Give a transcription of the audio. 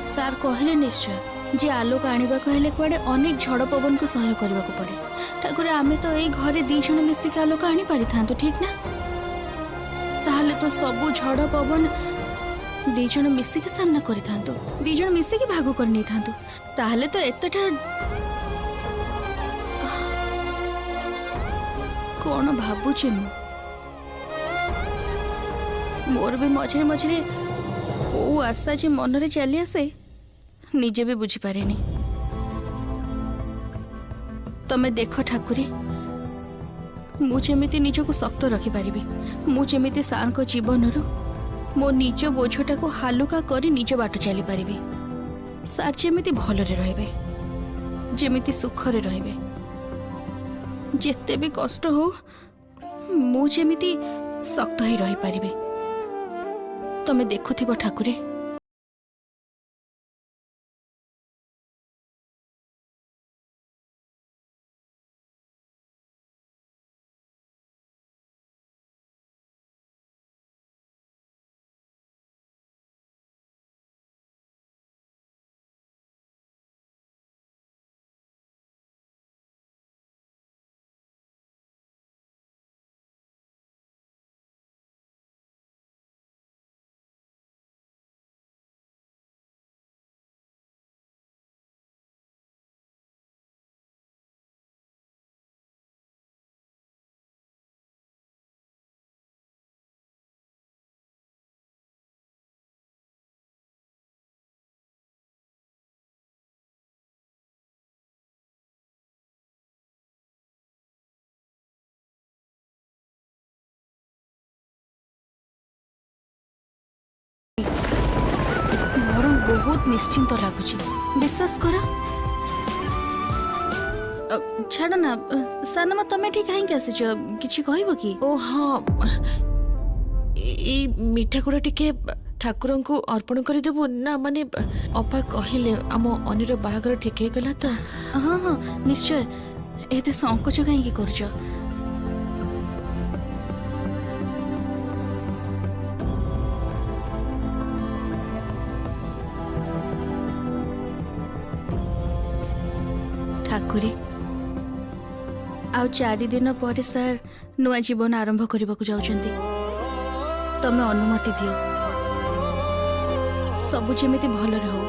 सार कहले निश्चय जे आलोक आनिबा कहले कुआडे अनेक झड़ पवन को सहाय करबा को पड़े। ठाकुर आमे तो एई घरे दी जण मिसी के आलोक आनी पारि थांतो ठीक ना। ताहले तो सब झड़ पवन दी जण मिसी के सामना करि थांतो, दी जण मिसी के भाग कर नै थांतो। ताहले तो एतटा कोन भाबुचे मोर भी मझे मझे ओ आशा जे मन रे चली आसे निजे भी बुझी पारे नी। तमे देख ठाकुरी मु जेमिति निजको शक्त रखी पारिबी, मु जेमिति सार को जीवन रु मो निज बोझटा को हालुका करी निज बाट चली पारिबी। सार जेमिति भलरे रहबे, जेमिति सुखरे रहबे, जेते भी कष्ट हो मु जेमिति शक्त ही रही पारिबे। तमे देखुथिबो ठाकुरे मोर बहुत निश्चिंत लगुच विश्वास कर। छाड़ ना सानमा तमे ठीक कहीं आसी किछि कहबो कि? ओ हाँ ए मिठा गुड़ा टिके ठाकुर को अर्पण कर देबो ना, माने अपा कहले आम अनिर बाहागर ठीक हे गला तो। हाँ हाँ निश्चय, एते संकोच कहीं करछ? ठाकुरी आउ 4 दिन पर सार नुआ जीवन आरंभ करने को जाउछंती। तमे अनुमति दियो, सबु जेमिति भल रहो।